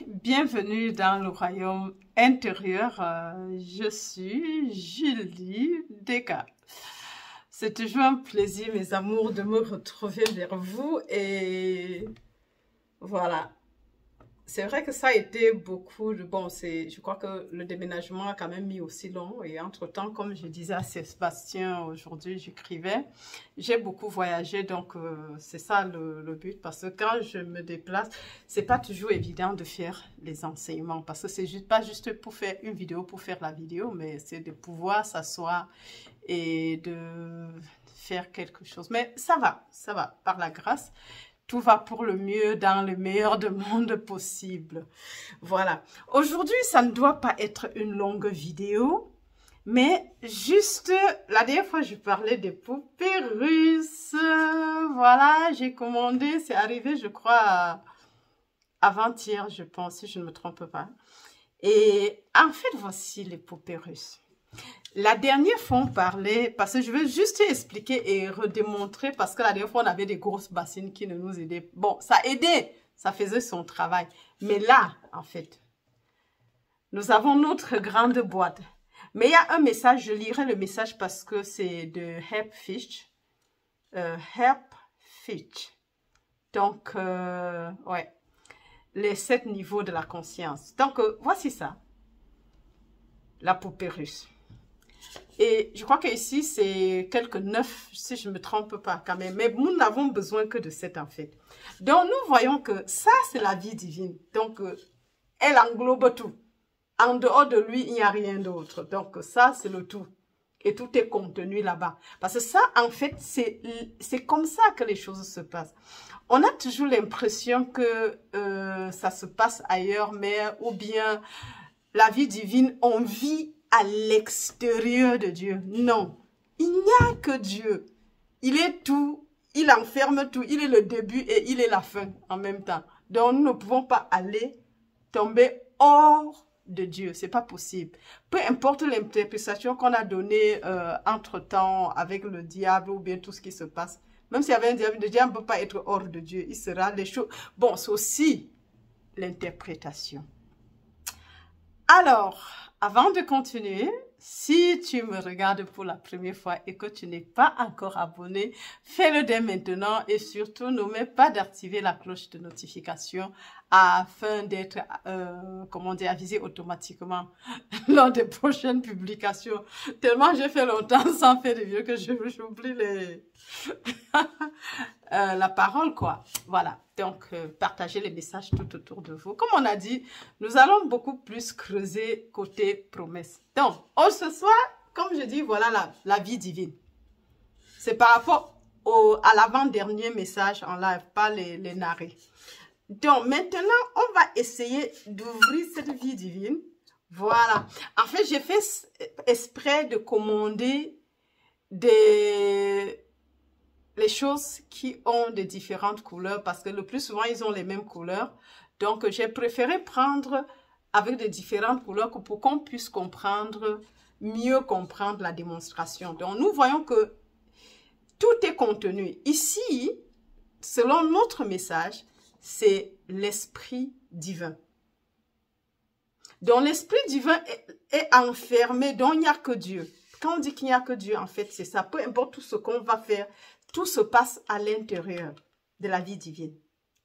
bienvenue dans le royaume intérieur. Je suis Julie Descartes. C'est toujours un plaisir, mes amours, de me retrouver vers vous. Et voilà. C'est vrai que ça a été beaucoup de... Bon, je crois que le déménagement a quand même mis aussi long. Et entre-temps, comme je disais à Sébastien aujourd'hui, j'écrivais, j'ai beaucoup voyagé. Donc, c'est ça le but. Parce que quand je me déplace, c'est pas toujours évident de faire les enseignements. Parce que c'est pas juste pour faire une vidéo, pour faire la vidéo, mais c'est de pouvoir s'asseoir et de faire quelque chose. Mais ça va, par la grâce. Tout va pour le mieux dans le meilleur des mondes possible. Voilà. Aujourd'hui, ça ne doit pas être une longue vidéo, mais juste, la dernière fois, je parlais des poupées russes. Voilà, j'ai commandé, c'est arrivé, je crois, avant-hier, je pense, si je ne me trompe pas. Et en fait, voici les poupées russes. La dernière fois, on parlait, parce que je veux juste expliquer et redémontrer, parce que la dernière fois, on avait des grosses bassines qui ne nous aidaient. Bon, ça aidait, ça faisait son travail. Mais là, en fait, nous avons notre grande boîte. Mais il y a un message, je lirai le message parce que c'est de Help Fish. Donc, ouais, les 7 niveaux de la conscience. Donc, voici ça, la poupée russe. Et je crois qu'ici, c'est quelques 9, si je ne me trompe pas quand même. Mais nous n'avons besoin que de 7 en fait. Donc, nous voyons que ça, c'est la vie divine. Donc, elle englobe tout. En dehors de lui, il n'y a rien d'autre. Donc, ça, c'est le tout. Et tout est contenu là-bas. Parce que ça, en fait, c'est comme ça que les choses se passent. On a toujours l'impression que ça se passe ailleurs, mais ou bien la vie divine, on vit à l'extérieur de Dieu. Non, il n'y a que Dieu. Il est tout, il enferme tout, il est le début et il est la fin en même temps. Donc nous ne pouvons pas aller tomber hors de Dieu, c'est pas possible. Peu importe l'interprétation qu'on a donnée entre-temps avec le diable ou bien tout ce qui se passe, même s'il y avait un diable, le diable ne peut pas être hors de Dieu, il sera les choses. Bon, c'est aussi l'interprétation. Alors, avant de continuer, si tu me regardes pour la première fois et que tu n'es pas encore abonné, fais-le dès maintenant et surtout n'oublie pas d'activer la cloche de notification afin d'être, comment dire, avisé automatiquement lors des prochaines publications. Tellement j'ai fait longtemps sans faire de vidéos que j'oublie la parole, quoi. Voilà. Donc, partagez les messages tout autour de vous. Comme on a dit, nous allons beaucoup plus creuser côté promesse. Donc, ce soir, comme je dis, voilà la vie divine. C'est par rapport à l'avant-dernier message en live, pas les narrer. Donc, maintenant, on va essayer d'ouvrir cette vie divine. Voilà. En fait, j'ai fait exprès de commander les choses qui ont de différentes couleurs parce que le plus souvent, ils ont les mêmes couleurs. Donc, j'ai préféré prendre avec de différentes couleurs pour qu'on puisse mieux comprendre la démonstration. Donc, nous voyons que tout est contenu. Ici, selon notre message, c'est l'esprit divin. Donc, l'esprit divin est enfermé, donc il n'y a que Dieu. Quand on dit qu'il n'y a que Dieu, en fait, c'est ça. Peu importe tout ce qu'on va faire, tout se passe à l'intérieur de la vie divine.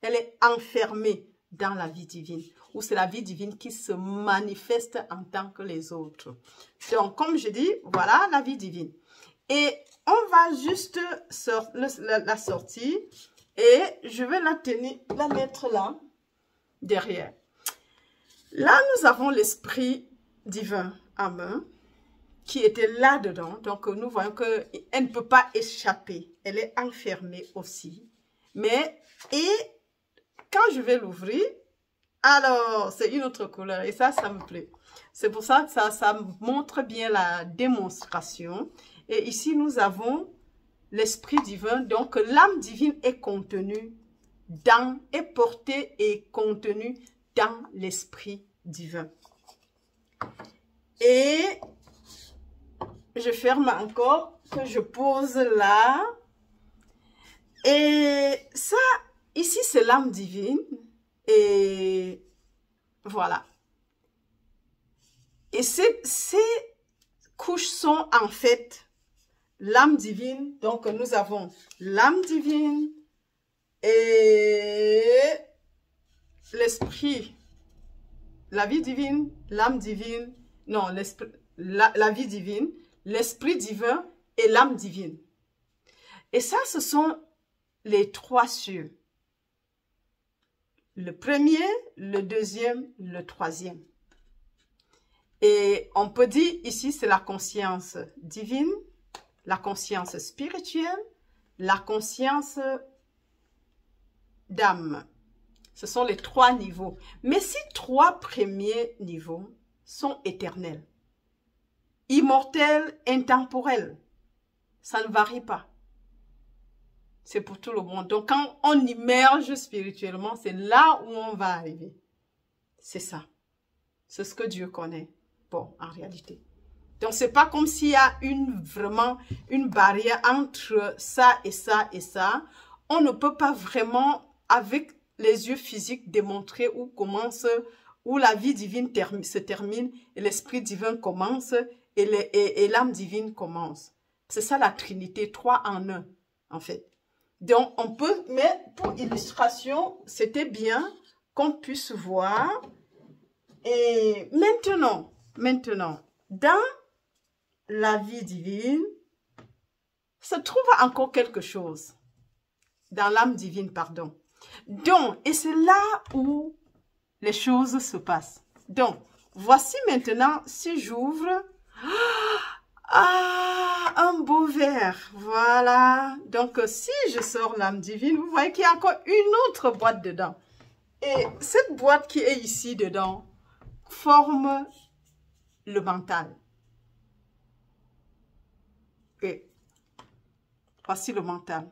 Elle est enfermée dans la vie divine, ou c'est la vie divine qui se manifeste en tant que les autres. Donc, comme je dis, voilà la vie divine. Et on va juste la sortir et je vais la mettre là, derrière. Là, nous avons l'esprit divin en main qui était là-dedans. Donc, nous voyons qu'elle ne peut pas échapper. Elle est enfermée aussi. Et quand je vais l'ouvrir, alors, c'est une autre couleur. Et ça me plaît. C'est pour ça que ça montre bien la démonstration. Et ici, nous avons l'esprit divin. Donc, l'âme divine est contenue est portée et contenue dans l'esprit divin. Et je ferme encore, que je pose là. Et ça, ici, c'est l'âme divine. Et Voilà. Et ces couches sont en fait l'âme divine. Donc, nous avons l'âme divine et l'esprit, la vie divine, l'âme divine, non, la vie divine, l'esprit divin et l'âme divine. Et ça, ce sont les trois cieux. Le premier, le deuxième, le troisième. Et on peut dire ici, c'est la conscience divine, la conscience spirituelle, la conscience d'âme. Ce sont les trois niveaux. Mais ces trois premiers niveaux sont éternels, immortels, intemporels. Ça ne varie pas. C'est pour tout le monde. Donc, quand on immerge spirituellement, c'est là où on va arriver. C'est ça. C'est ce que Dieu connaît. Bon, en réalité. Donc, c'est pas comme s'il y a vraiment une barrière entre ça et ça et ça. On ne peut pas vraiment, avec les yeux physiques, démontrer où commence, où la vie divine se termine et l'esprit divin commence et l'âme divine commence. C'est ça la Trinité, 3 en 1, en fait. Donc, on peut, mais pour illustration, c'était bien qu'on puisse voir. Et maintenant, dans la vie divine, se trouve encore quelque chose. Dans l'âme divine, pardon. Donc, et c'est là où les choses se passent. Donc, voici maintenant, si j'ouvre... Ah, un beau verre, voilà. Donc, si je sors l'âme divine, vous voyez qu'il y a encore une autre boîte dedans. Et cette boîte qui est ici dedans forme le mental. Et voici le mental.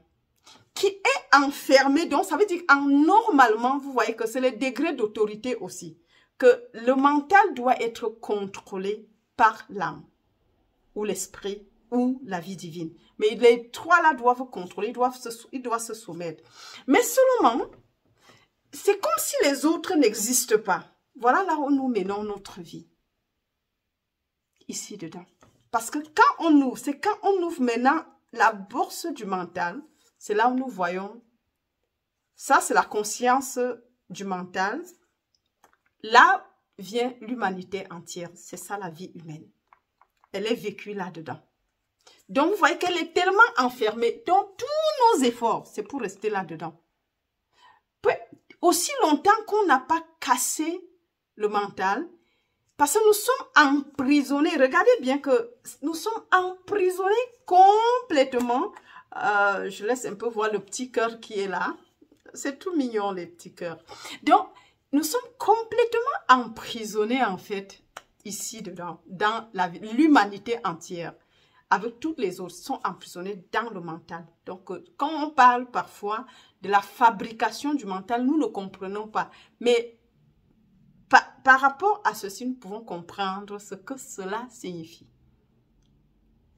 Qui est enfermé, donc ça veut dire que normalement, vous voyez que c'est le degré d'autorité aussi. Que le mental doit être contrôlé par l'âme, ou l'esprit, ou la vie divine. Mais les trois là doivent contrôler, ils doivent se soumettre. Mais seulement, c'est comme si les autres n'existent pas. Voilà là où nous menons notre vie. Ici dedans. Parce que quand on ouvre, c'est quand on ouvre maintenant la bourse du mental, c'est là où nous voyons, ça c'est la conscience du mental. Là vient l'humanité entière, c'est ça la vie humaine. Elle est vécue là-dedans. Donc, vous voyez qu'elle est tellement enfermée. Donc, tous nos efforts, c'est pour rester là-dedans. Aussi longtemps qu'on n'a pas cassé le mental, parce que nous sommes emprisonnés. Regardez bien que nous sommes emprisonnés complètement. Je laisse un peu voir le petit cœur qui est là. C'est tout mignon, les petits cœurs. Donc, nous sommes complètement emprisonnés, en fait, ici dedans, dans l'humanité entière, avec toutes les autres, sont emprisonnés dans le mental. Donc, quand on parle parfois de la fabrication du mental, nous ne comprenons pas. Mais par rapport à ceci, nous pouvons comprendre ce que cela signifie.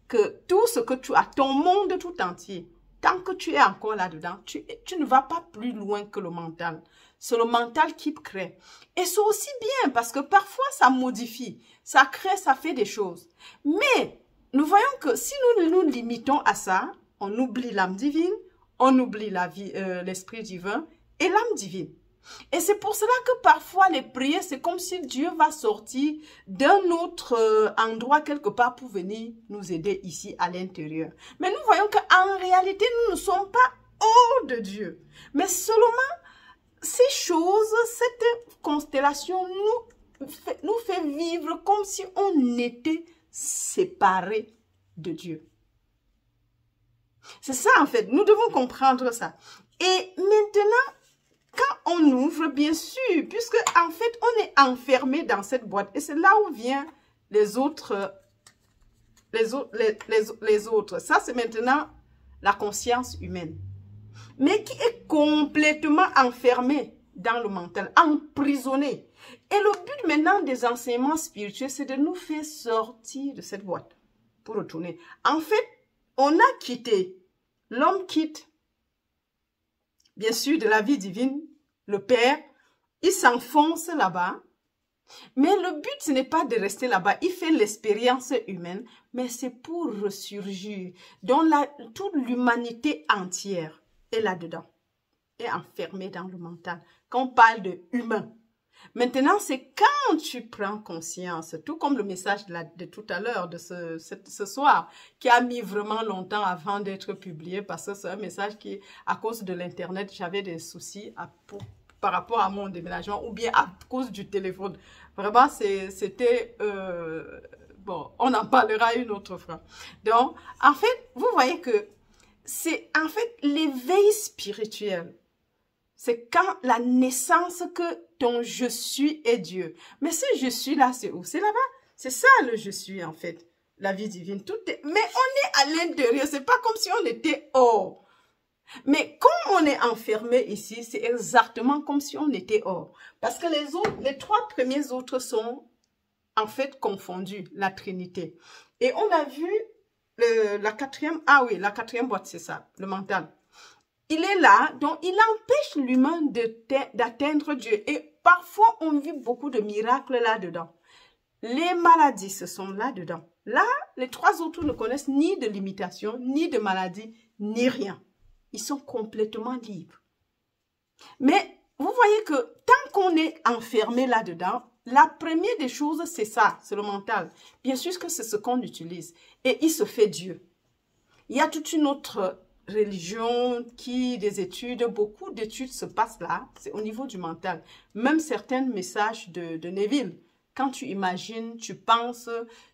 Que tout ce que tu as, ton monde tout entier, tant que tu es encore là-dedans, tu ne vas pas plus loin que le mental. C'est le mental qui crée. Et c'est aussi bien parce que parfois ça modifie, ça crée, ça fait des choses. Mais nous voyons que si nous nous limitons à ça, on oublie l'âme divine, on oublie l'esprit divin et l'âme divine. Et c'est pour cela que parfois les prières, c'est comme si Dieu va sortir d'un autre endroit quelque part pour venir nous aider ici à l'intérieur. Mais nous voyons qu'en réalité, nous ne sommes pas hors de Dieu. Mais seulement ces choses, cette constellation nous fait vivre comme si on était séparés de Dieu. C'est ça en fait, nous devons comprendre ça. Et maintenant, quand on ouvre, bien sûr, puisque en fait, on est enfermé dans cette boîte. Et c'est là où viennent les autres. Ça, c'est maintenant la conscience humaine. Mais qui est complètement enfermée dans le mental, emprisonnée. Et le but maintenant des enseignements spirituels, c'est de nous faire sortir de cette boîte pour retourner. En fait, on a quitté, l'homme quitte, bien sûr, de la vie divine, le Père, il s'enfonce là-bas Mais le but, ce n'est pas de rester là-bas. Il fait l'expérience humaine, mais c'est pour ressurgir. Donc, toute l'humanité entière est là-dedans, est enfermée dans le mental. Quand on parle de humain, maintenant, c'est quand tu prends conscience, tout comme le message de tout à l'heure, de ce soir, qui a mis vraiment longtemps avant d'être publié, parce que c'est un message qui, à cause de l'Internet, j'avais des soucis par rapport à mon déménagement, ou bien à cause du téléphone. Vraiment, c'était... bon, on en parlera une autre fois. Donc, en fait, vous voyez que c'est en fait l'éveil spirituel. C'est quand la naissance que ton je suis est Dieu. Mais ce je suis là, c'est où? C'est là-bas. C'est ça le je suis en fait. La vie divine. Tout est... Mais on est à l'intérieur. C'est pas comme si on était hors. Mais comme on est enfermé ici, c'est exactement comme si on était hors. Parce que les trois premiers autres sont en fait confondus, la Trinité. Et on a vu la quatrième, ah oui, la quatrième boîte, c'est ça, le mental. Il est là, donc il empêche l'humain d'atteindre Dieu. Et parfois, on vit beaucoup de miracles là-dedans. Les maladies, ce sont là-dedans. Là, les trois autres ne connaissent ni de limitation, ni de maladie, ni rien. Ils sont complètement libres. Mais vous voyez que tant qu'on est enfermé là-dedans, la première des choses, c'est ça, c'est le mental. Bien sûr que c'est ce qu'on utilise. Et il se fait Dieu. Il y a toute une autre religion des études, beaucoup d'études se passent là, c'est au niveau du mental. Même certains messages de Neville, quand tu imagines, tu penses,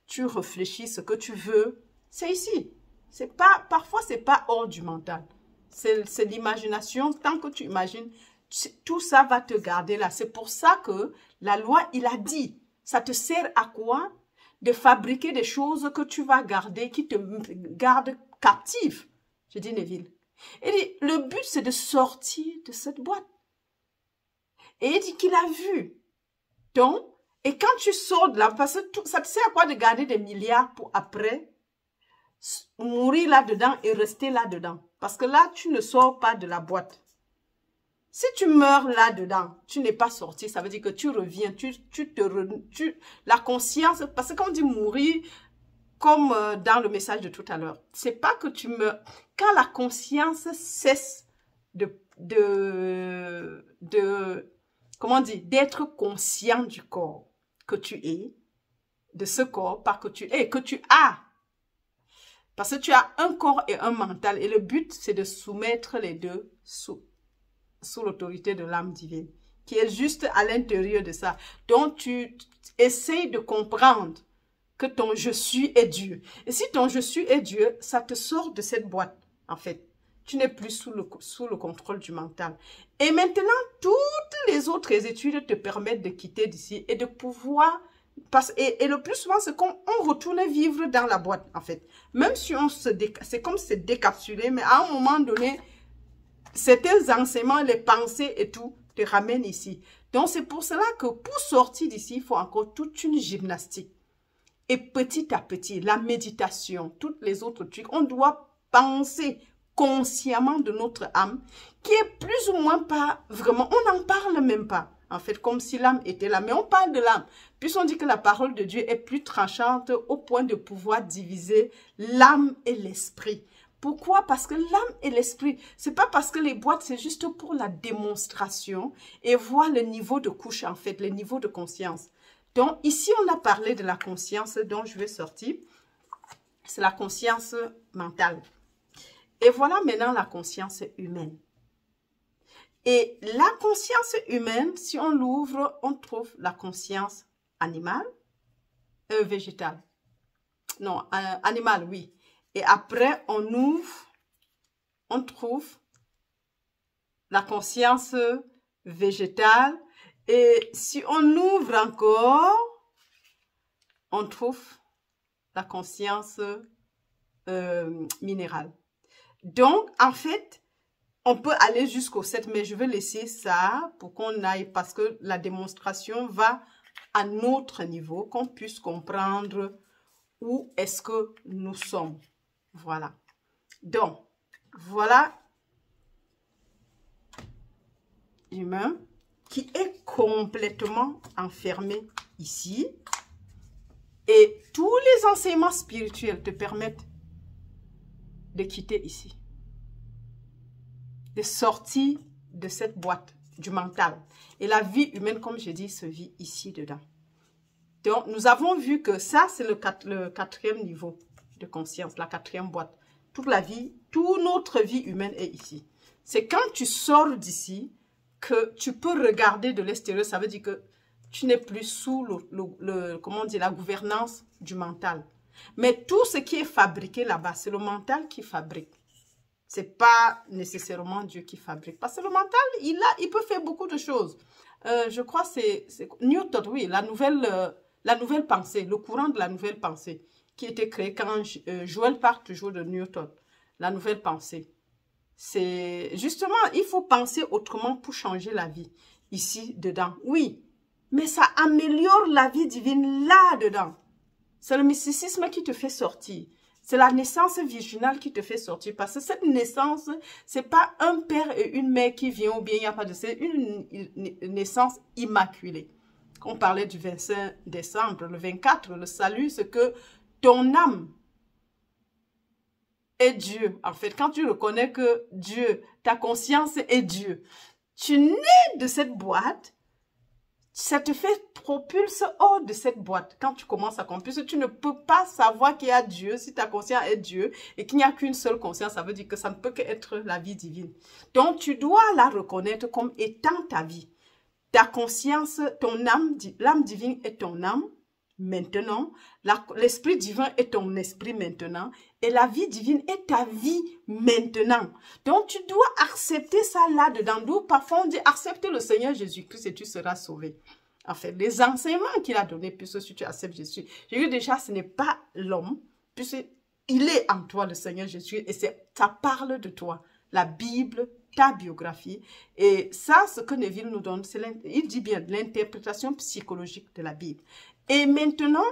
tu réfléchis ce que tu veux, c'est ici. Parfois, c'est pas hors du mental. C'est l'imagination. Tant que tu imagines, tout ça va te garder là. C'est pour ça que la loi, il a dit, ça te sert à quoi? De fabriquer des choses que tu vas garder, qui te gardent captive. Je dis Neville. Il dit, le but, c'est de sortir de cette boîte. Et il dit qu'il a vu. Donc, et quand tu sors de là, parce que ça te sert à quoi de garder des milliards pour après mourir là-dedans et rester là-dedans? Parce que là, tu ne sors pas de la boîte. Si tu meurs là-dedans, tu n'es pas sorti, ça veut dire que tu reviens, la conscience, parce que quand on dit mourir, comme dans le message de tout à l'heure, c'est pas que tu meurs. Quand la conscience cesse comment on dit, d'être conscient du corps que tu es, de ce corps, pas que tu es, que tu as. Parce que tu as un corps et un mental. Et le but, c'est de soumettre les deux sous l'autorité de l'âme divine, qui est juste à l'intérieur de ça. Donc, tu essayes de comprendre que ton je suis est Dieu. Et si ton je suis est Dieu, ça te sort de cette boîte, en fait. Tu n'es plus sous le contrôle du mental. Et maintenant, toutes les autres études te permettent de quitter d'ici et de pouvoir... Et le plus souvent, c'est qu'on retourne vivre dans la boîte, en fait. Même si c'est comme se décapsuler, mais à un moment donné, certains enseignements, les pensées et tout, te ramènent ici. Donc, c'est pour cela que pour sortir d'ici, il faut encore toute une gymnastique. Et petit à petit, la méditation, toutes les autres trucs, on doit penser consciemment de notre âme, qui est plus ou moins pas vraiment, on n'en parle même pas, en fait, comme si l'âme était là. Mais on parle de l'âme, puisqu'on dit que la parole de Dieu est plus tranchante au point de pouvoir diviser l'âme et l'esprit. Pourquoi? Parce que l'âme et l'esprit, c'est pas parce que les boîtes, c'est juste pour la démonstration et voir le niveau de couche, en fait, le niveau de conscience. Donc, ici, on a parlé de la conscience dont je vais sortir. C'est la conscience mentale. Et voilà maintenant la conscience humaine. Et la conscience humaine, si on l'ouvre, on trouve la conscience animale, végétale. Non, animale, oui. Et après, on ouvre, on trouve la conscience végétale. Et si on ouvre encore, on trouve la conscience minérale. Donc, en fait, on peut aller jusqu'au 7, mais je vais laisser ça pour qu'on aille, parce que la démonstration va à notre niveau, qu'on puisse comprendre où est-ce que nous sommes. Voilà. Donc, voilà l'humain qui est complètement enfermé ici. Et tous les enseignements spirituels te permettent de quitter ici. De sortir de cette boîte du mental. Et la vie humaine, comme je dis, se vit ici dedans. Donc, nous avons vu que ça, c'est le quatrième niveau de conscience, la quatrième boîte. Toute la vie, toute notre vie humaine est ici. C'est quand tu sors d'ici que tu peux regarder de l'extérieur. Ça veut dire que tu n'es plus sous comment on dit, la gouvernance du mental. Mais tout ce qui est fabriqué là-bas, c'est le mental qui fabrique. Ce n'est pas nécessairement Dieu qui fabrique. Parce que le mental, il peut faire beaucoup de choses. Je crois que c'est Newton, oui, la nouvelle pensée, le courant de la nouvelle pensée qui a été créé quand Joël parle toujours de Newton. La nouvelle pensée. C'est justement, il faut penser autrement pour changer la vie. Ici, dedans, oui. Mais ça améliore la vie divine là-dedans. C'est le mysticisme qui te fait sortir. C'est la naissance virginale qui te fait sortir. Parce que cette naissance, c'est pas un père et une mère qui viennent ou bien il n'y a pas de... C'est une naissance immaculée. Quand on parlait du 25 décembre, le 24, le salut, c'est que ton âme est Dieu. En fait, quand tu reconnais que Dieu, ta conscience est Dieu, tu nais de cette boîte, ça te fait propulse hors de cette boîte. Quand tu commences à comprendre, puisque tu ne peux pas savoir qu'il y a Dieu, si ta conscience est Dieu, et qu'il n'y a qu'une seule conscience, ça veut dire que ça ne peut qu'être la vie divine. Donc, tu dois la reconnaître comme étant ta vie. Ta conscience, ton âme, l'âme divine est ton âme, maintenant. L'esprit divin est ton esprit maintenant. Et la vie divine est ta vie maintenant. Donc, tu dois accepter ça là-dedans. D'où parfois on dit, accepte le Seigneur Jésus-Christ et tu seras sauvé. En fait, les enseignements qu'il a donnés, puisque si tu acceptes Jésus, Jésus déjà, ce n'est pas l'homme, puisqu'il est en toi, le Seigneur Jésus, et ça parle de toi. La Bible, ta biographie. Et ça, ce que Neville nous donne, il dit bien l'interprétation psychologique de la Bible. Et maintenant,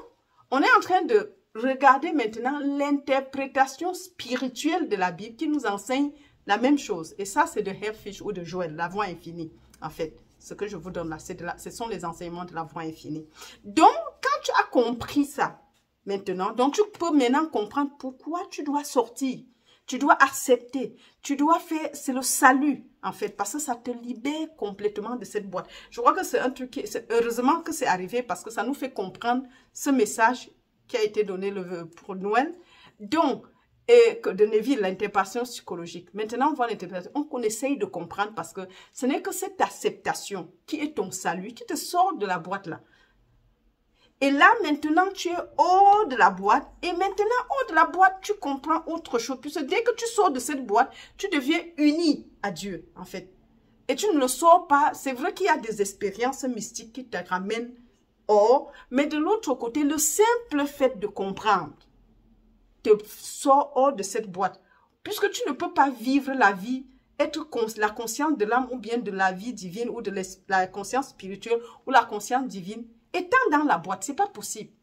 on est en train de regarder maintenant l'interprétation spirituelle de la Bible qui nous enseigne la même chose. Et ça, c'est de Helfish ou de Joël, la voix infinie. En fait, ce que je vous donne là, ce sont les enseignements de la voix infinie. Donc, quand tu as compris ça, maintenant, donc tu peux maintenant comprendre pourquoi tu dois sortir. Tu dois accepter, tu dois faire, c'est le salut en fait, parce que ça te libère complètement de cette boîte. Je crois que c'est un truc, heureusement que c'est arrivé parce que ça nous fait comprendre ce message qui a été donné pour Noël. Donc, de Neville, l'interprétation psychologique. Maintenant, on voit l'interprétation, on essaye de comprendre parce que ce n'est que cette acceptation qui est ton salut, qui te sort de la boîte là. Et là, maintenant, tu es hors de la boîte. Et maintenant, hors de la boîte, tu comprends autre chose. Puisque dès que tu sors de cette boîte, tu deviens uni à Dieu, en fait. Et tu ne le sors pas. C'est vrai qu'il y a des expériences mystiques qui te ramènent hors. Mais de l'autre côté, le simple fait de comprendre te sort hors de cette boîte. Puisque tu ne peux pas vivre la vie, être la conscience de l'âme ou bien de la vie divine ou de la conscience spirituelle ou la conscience divine. Étant dans la boîte, ce n'est pas possible.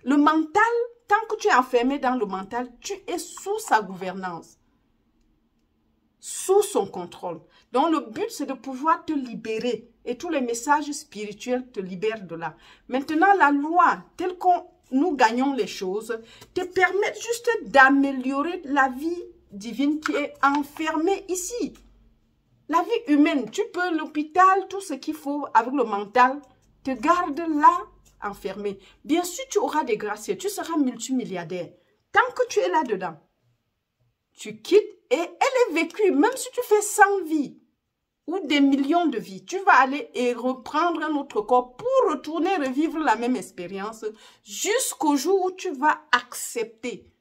Le mental, tant que tu es enfermé dans le mental, tu es sous sa gouvernance, sous son contrôle. Donc, le but, c'est de pouvoir te libérer. Et tous les messages spirituels te libèrent de là. Maintenant, la loi, telle que nous gagnons les choses, te permet juste d'améliorer la vie divine qui est enfermée ici. La vie humaine, tu peux, l'hôpital, tout ce qu'il faut avec le mental, te garde là, enfermé. Bien sûr, tu auras des gracieux, tu seras multimilliardaire. Tant que tu es là-dedans, tu quittes et elle est vécue. Même si tu fais 100 vies ou des millions de vies, tu vas aller et reprendre un autre corps pour retourner revivre la même expérience jusqu'au jour où tu vas accepter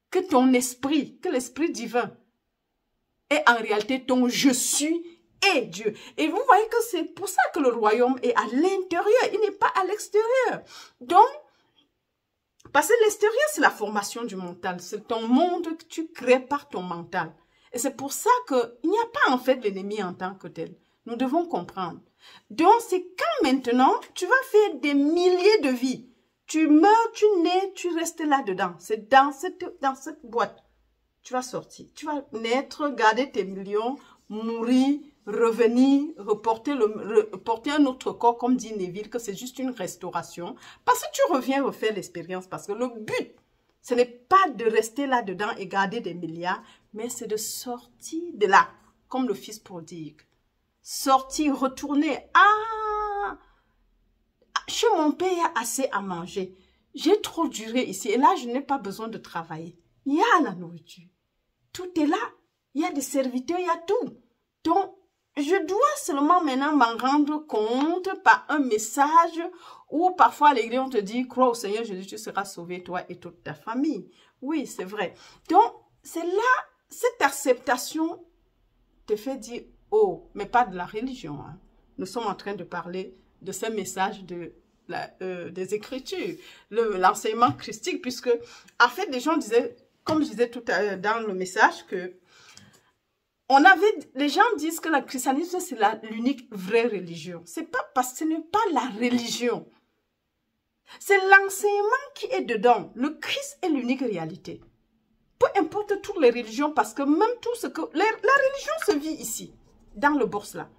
que ton esprit, que l'esprit divin est en réalité ton je suis et Dieu. Et vous voyez que c'est pour ça que le royaume est à l'intérieur, il n'est pas à l'extérieur. Donc, parce que l'extérieur, c'est la formation du mental. C'est ton monde que tu crées par ton mental. Et c'est pour ça qu'il n'y a pas en fait l'ennemi en tant que tel. Nous devons comprendre. Donc, c'est quand maintenant, tu vas faire des milliers de vies. Tu meurs, tu nais, tu restes là-dedans. C'est dans cette boîte. Tu vas sortir. Tu vas naître, garder tes millions, mourir, revenir, porter un autre corps, comme dit Neville, que c'est juste une restauration. Parce que tu reviens refaire l'expérience. Parce que le but, ce n'est pas de rester là-dedans et garder des milliards, mais c'est de sortir de là, comme le fils prodigue. Sortir, retourner. Ah, chez mon père, il y a assez à manger. J'ai trop duré ici et là, je n'ai pas besoin de travailler. Il y a la nourriture. Tout est là. Il y a des serviteurs, il y a tout. Donc, je dois seulement maintenant m'en rendre compte par un message ou parfois à l'église, on te dit, crois au Seigneur Jésus, tu seras sauvé, toi et toute ta famille. Oui, c'est vrai. Donc, c'est là, cette acceptation te fait dire, oh, mais pas de la religion. Hein. Nous sommes en train de parler de ce message des Écritures, l'enseignement christique, puisque, en fait, les gens disaient, comme je disais tout à l'heure dans le message, que les gens disent que le christianisme, c'est l'unique vraie religion. C'est pas parce que ce n'est pas la religion. C'est l'enseignement qui est dedans. Le Christ est l'unique réalité. Peu importe toutes les religions, parce que même tout ce que... La religion se vit ici, dans le bourse là.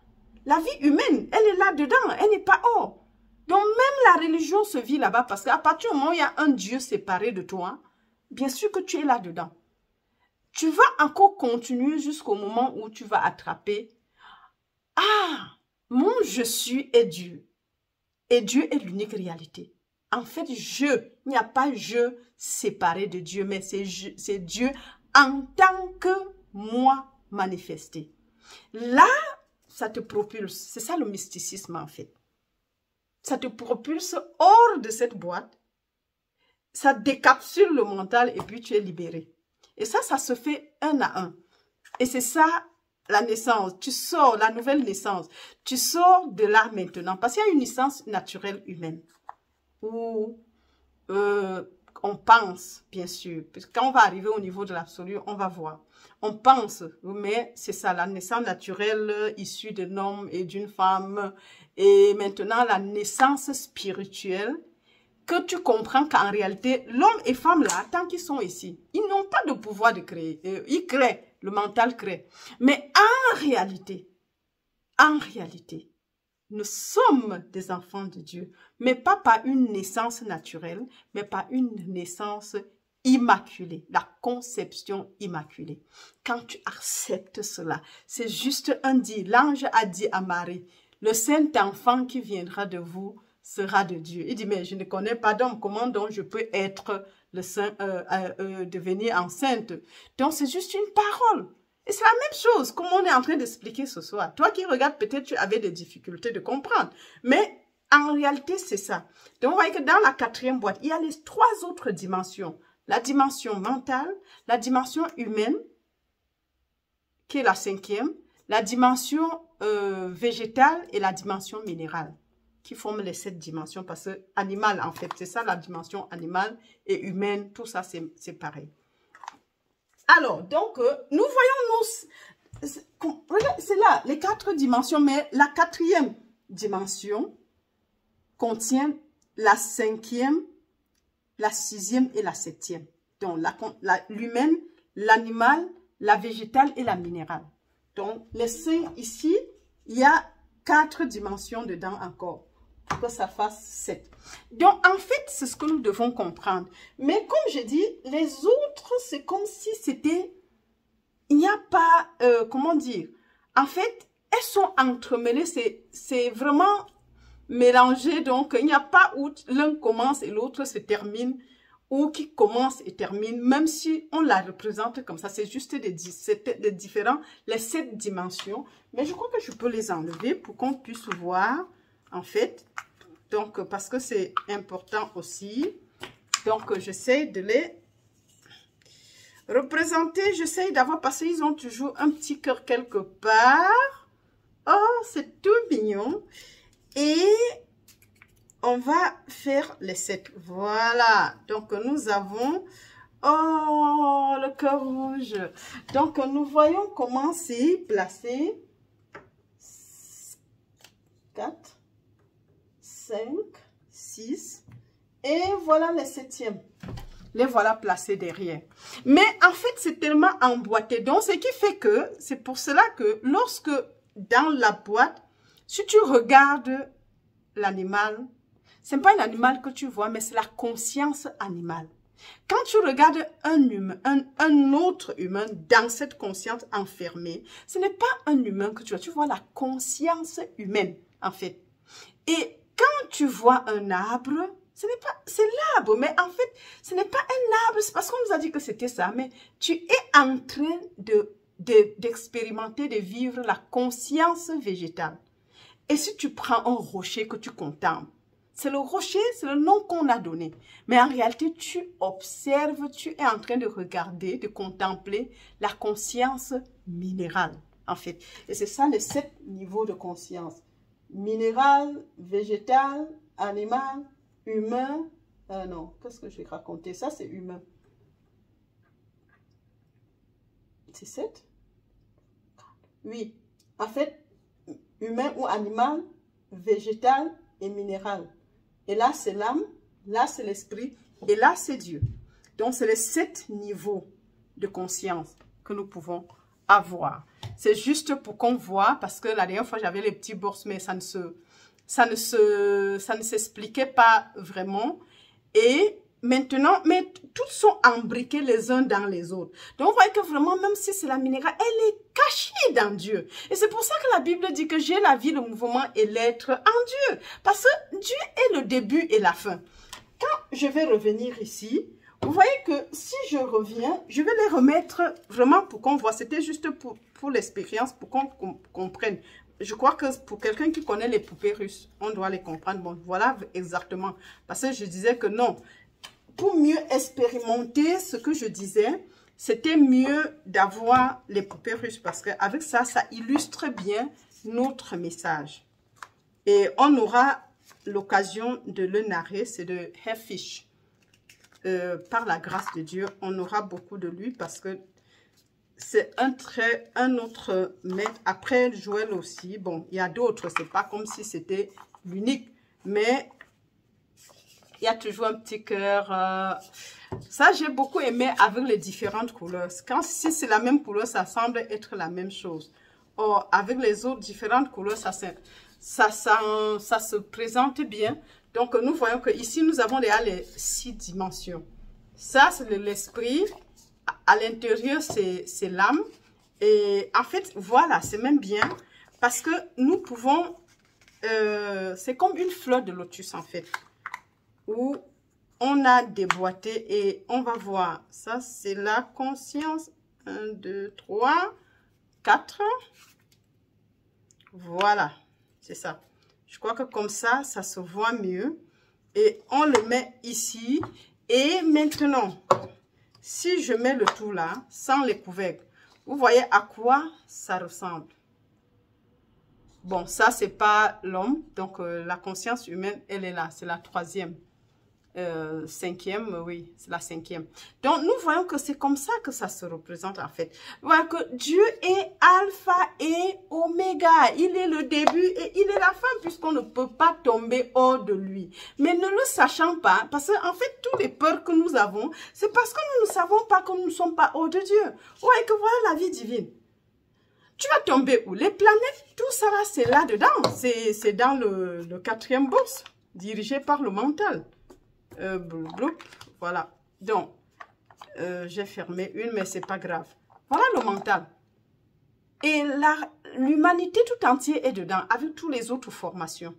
La vie humaine, elle est là-dedans, elle n'est pas hors. Donc même la religion se vit là-bas, parce qu'à partir du moment où il y a un Dieu séparé de toi, bien sûr que tu es là-dedans. Tu vas encore continuer jusqu'au moment où tu vas attraper. Ah, mon je suis est Dieu. Et Dieu est l'unique réalité. En fait, il n'y a pas je séparé de Dieu, mais c'est Dieu en tant que moi manifesté. Là, ça te propulse. C'est ça le mysticisme en fait. Ça te propulse hors de cette boîte. Ça décapsule le mental et puis tu es libéré. Et ça se fait un à un. Et c'est ça, la naissance. Tu sors, la nouvelle naissance. Tu sors de là maintenant. Parce qu'il y a une naissance naturelle humaine. Où on pense, bien sûr. Parce que quand on va arriver au niveau de l'absolu, on va voir. On pense, mais c'est ça, la naissance naturelle issue d'un homme et d'une femme. Et maintenant, la naissance spirituelle. Que tu comprends qu'en réalité, l'homme et femme là, tant qu'ils sont ici, ils n'ont pas de pouvoir de créer. Ils créent, le mental crée. Mais en réalité, nous sommes des enfants de Dieu. Mais pas par une naissance naturelle, mais par une naissance immaculée. La conception immaculée. Quand tu acceptes cela, c'est juste un dit. L'ange a dit à Marie, le saint enfant qui viendra de vous, sera de Dieu. Il dit, mais je ne connais pas d'homme, comment donc je peux être le saint, devenir enceinte? Donc, c'est juste une parole. Et c'est la même chose, comme on est en train d'expliquer ce soir. Toi qui regardes, peut-être tu avais des difficultés de comprendre. Mais en réalité, c'est ça. Donc, vous voyez que dans la quatrième boîte, il y a les trois autres dimensions. La dimension mentale, la dimension humaine, qui est la cinquième, la dimension végétale et la dimension minérale, qui forment les 7 dimensions, parce que animal, en fait, c'est ça la dimension animale et humaine, tout ça, c'est pareil. Alors, donc, nous voyons c'est là, les 4 dimensions, mais la quatrième dimension contient la 5e, la 6e et la 7e. Donc, l'humaine, l'animal, la végétale et la minérale. Donc, les 5 ici, il y a 4 dimensions dedans encore, pour que ça fasse 7. Donc, en fait, c'est ce que nous devons comprendre. Mais comme je dis, les autres, c'est comme si c'était... Il n'y a pas... comment dire? En fait, elles sont entremêlées. C'est vraiment mélangé. Donc, il n'y a pas où l'un commence et l'autre se termine. Ou qui commence et termine. Même si on la représente comme ça. C'est juste des différents... Les 7 dimensions. Mais je crois que je peux les enlever pour qu'on puisse voir... En fait, donc, parce que c'est important aussi. Donc, j'essaie de les représenter. J'essaie d'avoir, parce qu'ils ont toujours un petit cœur quelque part. Oh, c'est tout mignon. Et on va faire les 7. Voilà. Donc, nous avons... Oh, le cœur rouge. Donc, nous voyons comment c'est placé. 4. 5, 6, et voilà les 7e. Les voilà placés derrière. Mais en fait, c'est tellement emboîté. Donc, ce qui fait que, c'est pour cela que lorsque dans la boîte, si tu regardes l'animal, ce n'est pas un animal que tu vois, mais c'est la conscience animale. Quand tu regardes un humain, un autre humain dans cette conscience enfermée, ce n'est pas un humain que tu vois la conscience humaine, en fait. Et quand tu vois un arbre, ce n'est pas, c'est l'arbre, mais en fait, ce n'est pas un arbre, c'est parce qu'on nous a dit que c'était ça, mais tu es en train d'expérimenter, de vivre la conscience végétale. Et si tu prends un rocher que tu contemples, c'est le rocher, c'est le nom qu'on a donné. Mais en réalité, tu observes, tu es en train de regarder, de contempler la conscience minérale, en fait. Et c'est ça les 7 niveaux de conscience. Minéral, végétal, animal, humain. Non, qu'est-ce que je vais raconter? Ça, c'est humain. C'est 7? Oui. En fait, humain ou animal, végétal et minéral. Et là, c'est l'âme, là, c'est l'esprit, et là, c'est Dieu. Donc, c'est les 7 niveaux de conscience que nous pouvons avoir. C'est juste pour qu'on voit, parce que la dernière fois, j'avais les petits bourses, mais ça ne s'expliquait pas vraiment. Et maintenant, mais toutes sont imbriquées les uns dans les autres. Donc, vous voyez que vraiment, même si c'est la minérale, elle est cachée dans Dieu. Et c'est pour ça que la Bible dit que j'ai la vie, le mouvement et l'être en Dieu. Parce que Dieu est le début et la fin. Quand je vais revenir ici, vous voyez que si je reviens, je vais les remettre vraiment pour qu'on voit. C'était juste pour l'expérience, pour qu'on comprenne. Je crois que pour quelqu'un qui connaît les poupées russes, on doit les comprendre. Bon, voilà exactement. Parce que je disais que non. Pour mieux expérimenter ce que je disais, c'était mieux d'avoir les poupées russes. Parce qu'avec ça, ça illustre bien notre message. Et on aura l'occasion de le narrer. C'est de Helfish. Par la grâce de Dieu, on aura beaucoup de lui parce que c'est un autre maître. Après Joël aussi, bon, il y a d'autres, c'est pas comme si c'était l'unique, mais il y a toujours un petit cœur. Ça, j'ai beaucoup aimé avec les différentes couleurs. Si c'est la même couleur, ça semble être la même chose. Or, avec les autres différentes couleurs, ça se présente bien. Donc, nous voyons que ici nous avons déjà les 6 dimensions. Ça, c'est l'esprit. À l'intérieur, c'est l'âme. Et en fait, voilà, c'est même bien. Parce que nous pouvons... c'est comme une fleur de lotus, en fait. Où on a déboîté et on va voir. Ça, c'est la conscience. 1, 2, 3, 4. Voilà, c'est ça. Je crois que comme ça, ça se voit mieux. Et on le met ici. Et maintenant, si je mets le tout là, sans les couvercles, vous voyez à quoi ça ressemble. Bon, ça, c'est pas l'homme. Donc, la conscience humaine, elle est là. C'est la 3e. 5e, oui, c'est la 5e. Donc, nous voyons que c'est comme ça que ça se représente en fait. Voilà que Dieu est alpha et oméga. Il est le début et il est la fin puisqu'on ne peut pas tomber hors de lui. Mais ne le sachant pas, parce qu'en fait, toutes les peurs que nous avons, c'est parce que nous ne savons pas que nous ne sommes pas hors de Dieu. Ouais, que voilà la vie divine. Tu vas tomber où? Les planètes, tout ça là, c'est là-dedans. C'est dans le 4e bourse, dirigé par le mental. Voilà. Donc, j'ai fermé une, mais c'est pas grave. Voilà le mental. Et l'humanité tout entière est dedans, avec toutes les autres formations.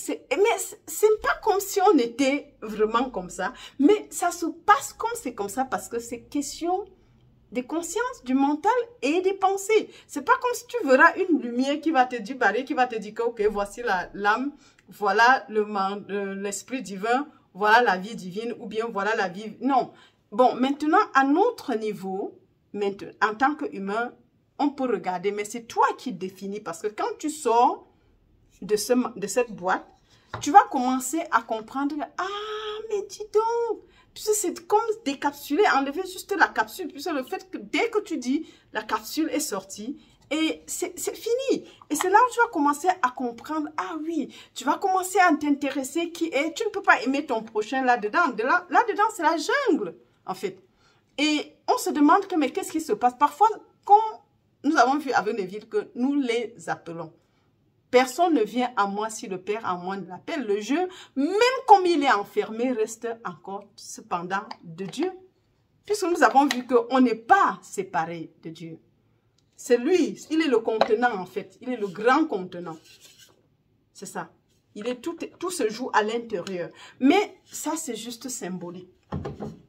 Mais c'est pas comme si on était vraiment comme ça, mais ça se passe comme c'est comme ça, parce que c'est question des consciences, du mental et des pensées. C'est pas comme si tu verras une lumière qui va te dire, qui va te dire que, ok, voici l'âme, voilà l'esprit divin, voilà la vie divine, ou bien voilà la vie... Non. Bon, maintenant, à notre niveau, en tant qu'humain, on peut regarder, mais c'est toi qui définis, parce que quand tu sors de cette boîte, tu vas commencer à comprendre, ah, mais dis donc, c'est comme décapsuler, enlever juste la capsule, puisque le fait que dès que tu dis, la capsule est sortie, et c'est fini. Et c'est là où tu vas commencer à comprendre, ah oui, tu vas commencer à t'intéresser qui est, tu ne peux pas aimer ton prochain là-dedans. Là-dedans, c'est la jungle, en fait. Et on se demande que, mais qu'est-ce qui se passe? Parfois, quand nous avons vu avec Neville que nous les appelons. Personne ne vient à moi si le Père en moi ne l'appelle. Le jeu, même comme il est enfermé, reste encore cependant de Dieu. Puisque nous avons vu qu'on n'est pas séparé de Dieu. C'est lui, il est le contenant en fait. Il est le grand contenant. C'est ça. Tout se joue à l'intérieur. Mais ça, c'est juste symbolique.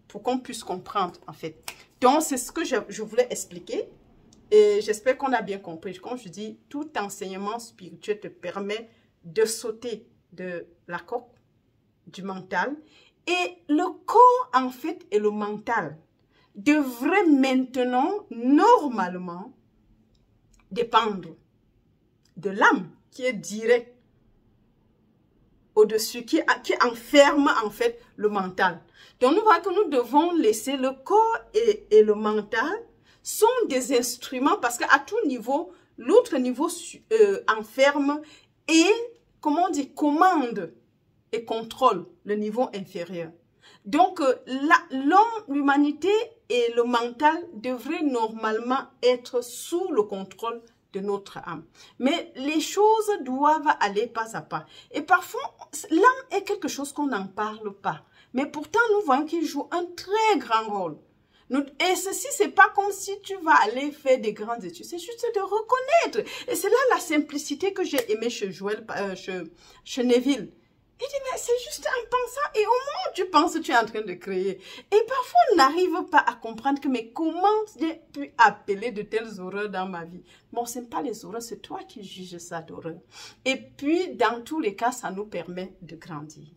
Pour qu'on puisse comprendre en fait. Donc, c'est ce que je voulais expliquer. Et j'espère qu'on a bien compris. Comme je dis, tout enseignement spirituel te permet de sauter de la coque, du mental. Et le corps, en fait, et le mental devraient maintenant, normalement, dépendre de l'âme qui est directe au-dessus, qui enferme, en fait, le mental. Donc, nous voyons que nous devons laisser le corps et le mental sont des instruments parce qu'à tout niveau, l'autre niveau enferme et, comment on dit, commande et contrôle le niveau inférieur. Donc, l'homme, l'humanité et le mental devraient normalement être sous le contrôle de notre âme. Mais les choses doivent aller pas à pas. Et parfois, l'âme est quelque chose qu'on n'en parle pas. Mais pourtant, nous voyons qu'il joue un très grand rôle. Et ceci, c'est pas comme si tu vas aller faire des grandes études. C'est juste de reconnaître. Et c'est là la simplicité que j'ai aimée chez chez Neville. Il dit, mais c'est juste en pensant. Et au moment où tu penses, tu es en train de créer. Et parfois, on n'arrive pas à comprendre que, mais comment j'ai pu appeler de telles horreurs dans ma vie? Bon, ce n'est pas les horreurs, c'est toi qui juges ça d'horreur. Et puis, dans tous les cas, ça nous permet de grandir.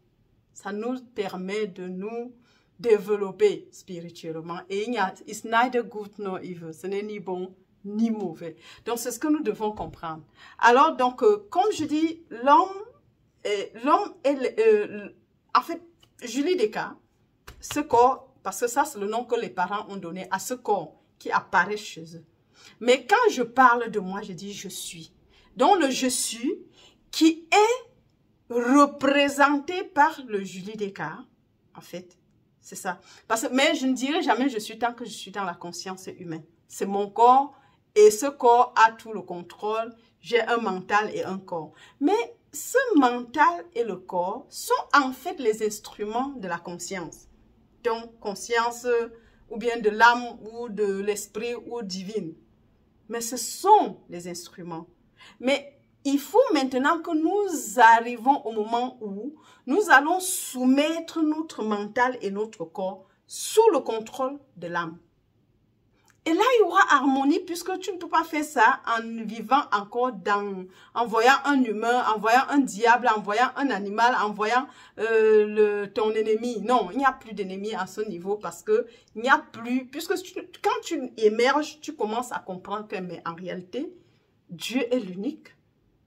Ça nous permet de nous développer spirituellement. Et il y a, it's neither good nor evil. Ce n'est ni bon ni mauvais. Donc, c'est ce que nous devons comprendre. Alors, donc, comme je dis, l'homme est, en fait, Julie Descartes, ce corps, parce que ça, c'est le nom que les parents ont donné à ce corps qui apparaît chez eux. Mais quand je parle de moi, je dis je suis. Donc, le je suis qui est représenté par le Julie Descartes, en fait. C'est ça. Mais je ne dirai jamais je suis tant que je suis dans la conscience humaine. C'est mon corps et ce corps a tout le contrôle. J'ai un mental et un corps. Mais ce mental et le corps sont en fait les instruments de la conscience. Donc, conscience ou bien de l'âme ou de l'esprit ou divine. Mais ce sont les instruments. Mais il faut maintenant que nous arrivons au moment où nous allons soumettre notre mental et notre corps sous le contrôle de l'âme. Et là, il y aura harmonie puisque tu ne peux pas faire ça en vivant encore en voyant un humain, en voyant un diable, en voyant un animal, en voyant ton ennemi. Non, il n'y a plus d'ennemi à ce niveau parce que il n'y a plus, puisque quand tu émerges, tu commences à comprendre que, mais en réalité, Dieu est l'unique.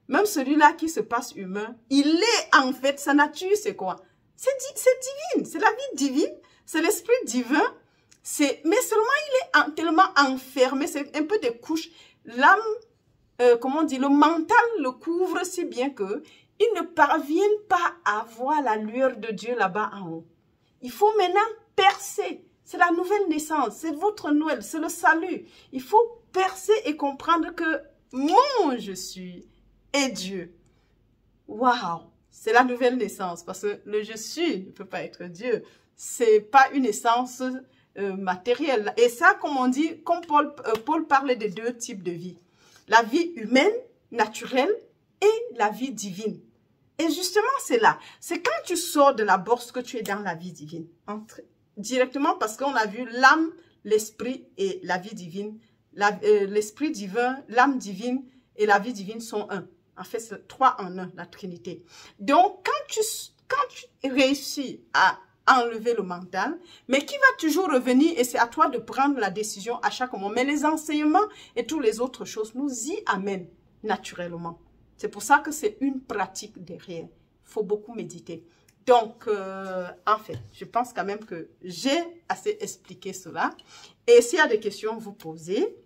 Même celui-là qui se passe humain, il est en fait, sa nature, c'est quoi? C'est divine, c'est la vie divine, c'est l'esprit divin. Mais seulement il est tellement enfermé, c'est un peu des couches. L'âme, comment on dit, le mental le couvre si bien que ils ne parviennent pas à voir la lueur de Dieu là-bas en haut. Il faut maintenant percer. C'est la nouvelle naissance, c'est votre Noël, c'est le salut. Il faut percer et comprendre que mon je suis est Dieu. Waouh! C'est la nouvelle naissance parce que le je suis ne peut pas être Dieu. C'est pas une essence matérielle. Et ça, comme on dit, comme Paul parlait de deux types de vie. La vie humaine, naturelle et la vie divine. Et justement, c'est là. C'est quand tu sors de la bourse que tu es dans la vie divine. Directement parce qu'on a vu l'âme, l'esprit et la vie divine. L'esprit divin, l'âme divine et la vie divine sont un. En fait, c'est 3 en 1, la Trinité. Donc, quand tu réussis à enlever le mental, mais qui va toujours revenir et c'est à toi de prendre la décision à chaque moment. Mais les enseignements et toutes les autres choses nous y amènent naturellement. C'est pour ça que c'est une pratique derrière. Il faut beaucoup méditer. Donc, en fait, je pense quand même que j'ai assez expliqué cela. Et s'il y a des questions, vous posez.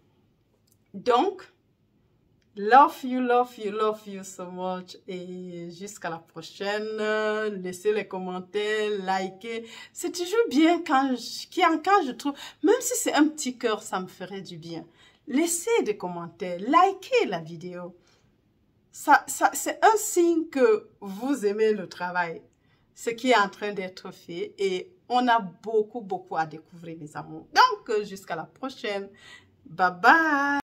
Donc, love you so much. Et jusqu'à la prochaine. Laissez les commentaires, likez. C'est toujours bien quand je trouve, même si c'est un petit cœur, ça me ferait du bien. laissez des commentaires, likez la vidéo. C'est un signe que vous aimez le travail, ce qui est en train d'être fait, et on a beaucoup à découvrir, mes amours. Donc, jusqu'à la prochaine. Bye bye.